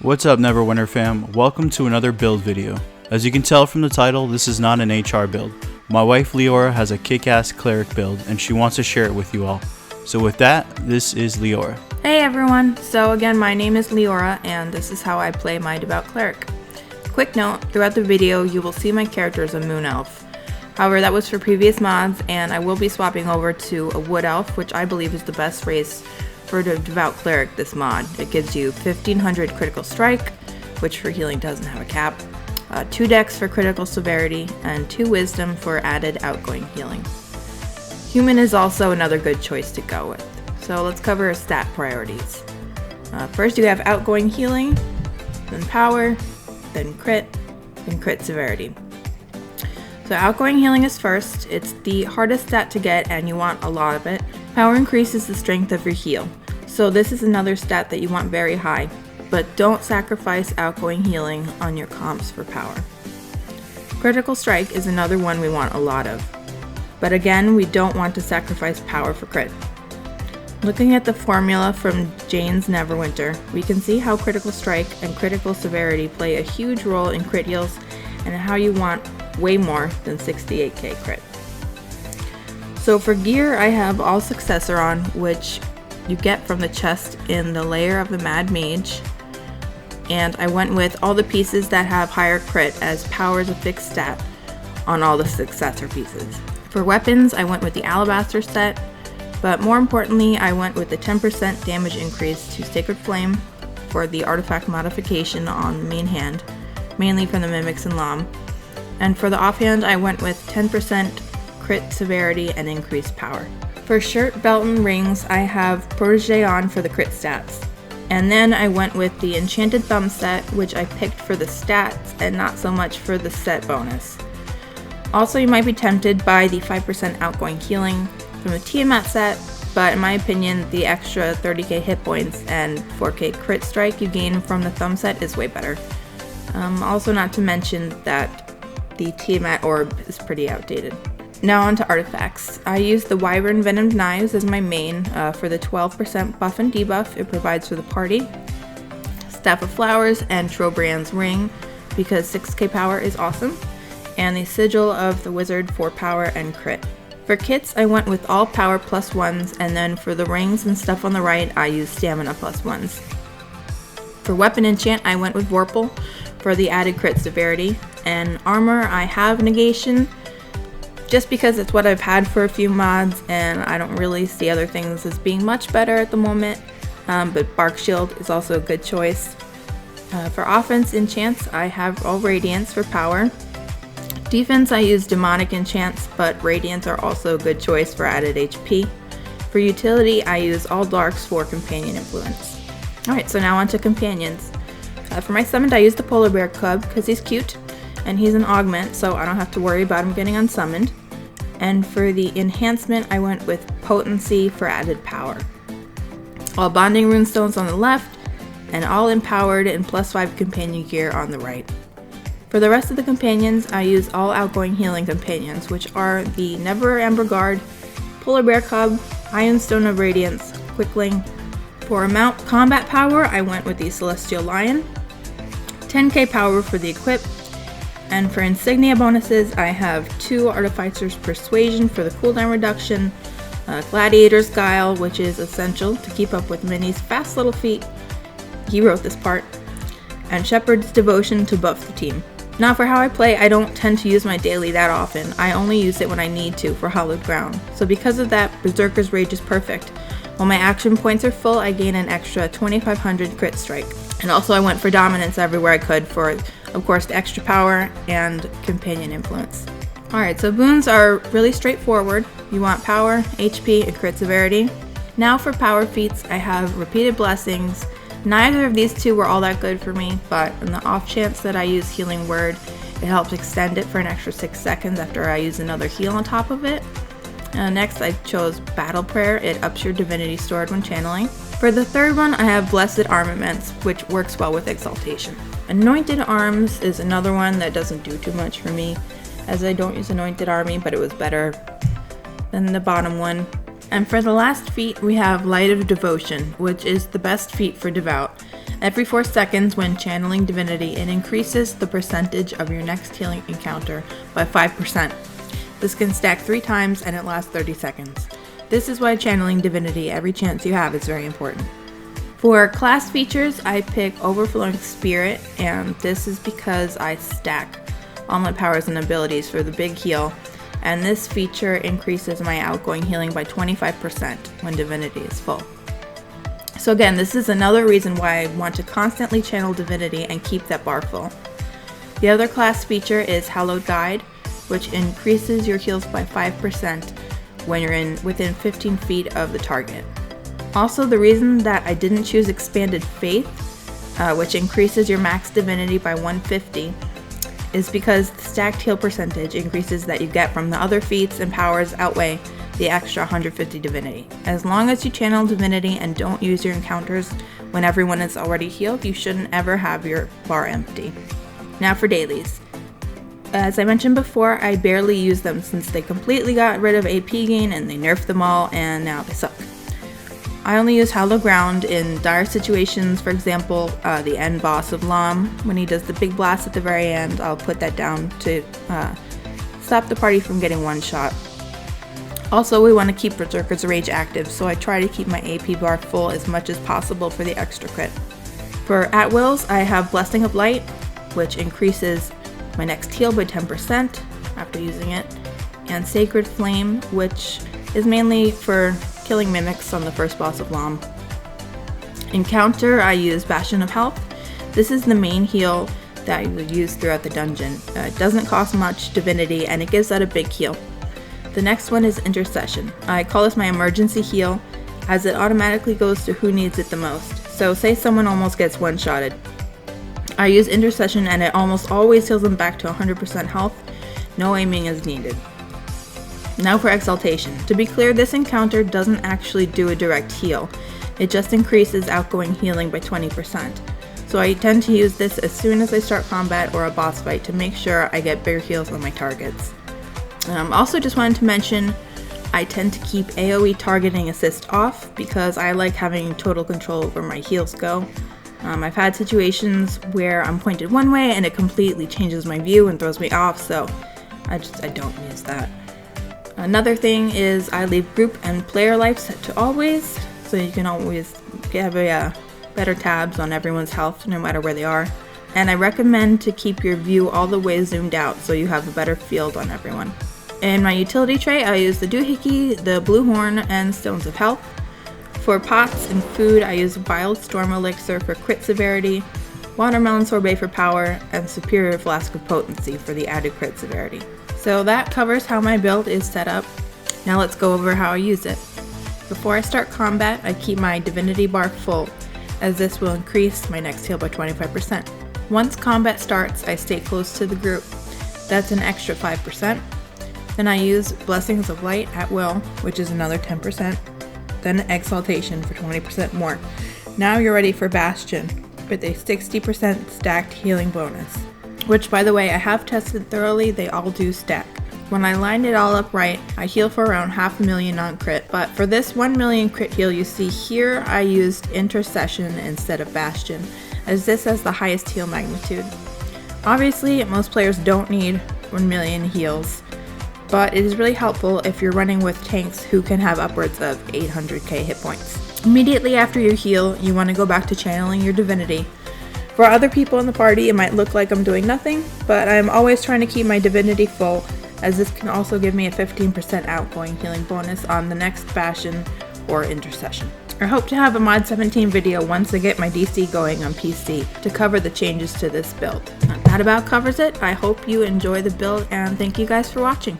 What's up, Neverwinter fam? Welcome to another build video. As you can tell from the title, this is not an HR build. My wife Leora has a kick-ass cleric build and she wants to share it with you all. So with that, this is Leora. Hey everyone! So again, my name is Leora and this is how I play my Devout Cleric. Quick note, throughout the video you will see my character as a Moon Elf. However, that was for previous mods and I will be swapping over to a Wood Elf, which I believe is the best race for the Devout Cleric this mod. It gives you 1500 critical strike, which for healing doesn't have a cap, 2 dex for critical severity, and 2 wisdom for added outgoing healing. Human is also another good choice to go with. So let's cover stat priorities. First you have outgoing healing, then power, then crit severity. So outgoing healing is first. It's the hardest stat to get and you want a lot of it. Power increases the strength of your heal. So this is another stat that you want very high, but don't sacrifice outgoing healing on your comps for power. Critical strike is another one we want a lot of, but again we don't want to sacrifice power for crit. Looking at the formula from Jane's Neverwinter, we can see how critical strike and critical severity play a huge role in crit heals and how you want way more than 68k crit. So for gear, I have all successor on, which you get from the chest in the layer of the Mad Mage, and I went with all the pieces that have higher crit, as power is a fixed stat on all the successor pieces. For weapons, I went with the Alabaster set, but more importantly I went with the 10% damage increase to Sacred Flame for the artifact modification on the main hand, mainly from the Mimics and Lom. And for the offhand, I went with 10% crit severity and increased power. For shirt, belt, and rings, I have Protege on for the crit stats. And then I went with the Enchanted Thumb set, which I picked for the stats and not so much for the set bonus. Also, you might be tempted by the 5% outgoing healing from the Tiamat set, but in my opinion, the extra 30k hit points and 4k crit strike you gain from the Thumb set is way better. Also, not to mention that the Tiamat orb is pretty outdated. Now on to artifacts. I used the Wyvern Venomed Knives as my main for the 12% buff and debuff it provides for the party, Staff of Flowers and Trobriand's Ring because 6k power is awesome, and the Sigil of the Wizard for power and crit. For kits, I went with all power +1s, and then for the rings and stuff on the right, I used stamina +1s. For weapon enchant, I went with Vorpal for the added crit severity, and armor, I have negation, just because it's what I've had for a few mods and I don't really see other things as being much better at the moment, but Bark Shield is also a good choice. For offense enchants, I have all Radiance for power. Defense, I use Demonic enchants, but Radiants are also a good choice for added HP. For utility, I use all Darks for companion influence. Alright, so now on to companions. For my summoned, I use the Polar Bear Cub because he's cute and he's an augment, so I don't have to worry about him getting unsummoned. And for the enhancement, I went with Potency for added power. All Bonding Runestones on the left, and all Empowered and +5 companion gear on the right. For the rest of the companions, I use all outgoing healing companions, which are the Never Amber Guard, Polar Bear Cub, Iron Stone of Radiance, Quickling. For amount combat power, I went with the Celestial Lion, 10k power for the equip, and for insignia bonuses, I have 2 Artificer's Persuasion for the cooldown reduction, Gladiator's Guile, which is essential to keep up with Minnie's fast little feet, he wrote this part, and Shepherd's Devotion to buff the team. Now for how I play, I don't tend to use my daily that often, I only use it when I need to for Hallowed Ground, so because of that, Berserker's Rage is perfect. While my action points are full, I gain an extra 2500 crit strike. And also I went for dominance everywhere I could for, of course, the extra power and companion influence. Alright, so boons are really straightforward. You want power, HP, and crit severity. Now for power feats, I have Repeated Blessings. Neither of these two were all that good for me, but in the off chance that I use Healing Word, it helps extend it for an extra 6 seconds after I use another heal on top of it. Next I chose Battle Prayer. It ups your divinity stored when channeling. For the third one, I have Blessed Armaments, which works well with Exaltation. Anointed Arms is another one that doesn't do too much for me, as I don't use Anointed Army, but it was better than the bottom one. And for the last feat, we have Light of Devotion, which is the best feat for Devout. Every 4 seconds when channeling divinity, it increases the percentage of your next healing encounter by 5%. This can stack 3 times and it lasts 30 seconds. This is why channeling divinity every chance you have is very important. For class features, I pick Overflowing Spirit, and this is because I stack all my powers and abilities for the big heal, and this feature increases my outgoing healing by 25% when divinity is full. So again, this is another reason why I want to constantly channel divinity and keep that bar full. The other class feature is Hallowed Guide, which increases your heals by 5% when you're within 15 feet of the target. Also, the reason that I didn't choose Expanded Faith, which increases your max divinity by 150, is because the stacked heal percentage increases that you get from the other feats and powers outweigh the extra 150 divinity. As long as you channel divinity and don't use your encounters when everyone is already healed, you shouldn't ever have your bar empty. Now for dailies. As I mentioned before, I barely use them since they completely got rid of AP gain and they nerfed them all and now they suck. I only use Hallowed Ground in dire situations. For example, the end boss of Lam, when he does the big blast at the very end, I'll put that down to stop the party from getting one shot. Also, we want to keep Berserker's Rage active, so I try to keep my AP bar full as much as possible for the extra crit. For at-wills, I have Blessing of Light, which increases my next heal by 10% after using it, and Sacred Flame, which is mainly for killing mimics on the first boss of Lam. Encounter, I use Bastion of Health. This is the main heal that you would use throughout the dungeon. It doesn't cost much divinity and it gives out a big heal. The next one is Intercession. I call this my emergency heal as it automatically goes to who needs it the most. So say someone almost gets one-shotted. I use Intercession and it almost always heals them back to 100% health. No aiming is needed. Now for Exaltation. To be clear, this encounter doesn't actually do a direct heal. It just increases outgoing healing by 20%. So I tend to use this as soon as I start combat or a boss fight to make sure I get bigger heals on my targets. Also just wanted to mention, I tend to keep AoE targeting assist off because I like having total control over my heals go. I've had situations where I'm pointed one way and it completely changes my view and throws me off, so I don't use that. Another thing is I leave group and player life set to always, so you can always have better tabs on everyone's health no matter where they are. And I recommend to keep your view all the way zoomed out so you have a better field on everyone. In my utility tray, I use the Doohickey, the Blue Horn, and Stones of Health. For pots and food, I use Wild Storm Elixir for crit severity, Watermelon Sorbet for power, and Superior Flask of Potency for the added crit severity. So that covers how my build is set up. Now let's go over how I use it. Before I start combat, I keep my divinity bar full, as this will increase my next heal by 25%. Once combat starts, I stay close to the group. That's an extra 5%. Then I use Blessings of Light at will, which is another 10%. Then Exaltation for 20% more. Now you're ready for Bastion, with a 60% stacked healing bonus. Which, by the way, I have tested thoroughly, they all do stack. When I lined it all up right, I heal for around 500,000 non-crit, but for this 1 million crit heal you see here, I used Intercession instead of Bastion, as this has the highest heal magnitude. Obviously, most players don't need 1 million heals, but it is really helpful if you're running with tanks who can have upwards of 800k hit points. Immediately after you heal, you want to go back to channeling your divinity. For other people in the party, it might look like I'm doing nothing, but I'm always trying to keep my divinity full, as this can also give me a 15% outgoing healing bonus on the next Bastion or Intercession. I hope to have a Mod 17 video once I get my DC going on PC to cover the changes to this build. That about covers it. I hope you enjoy the build and thank you guys for watching.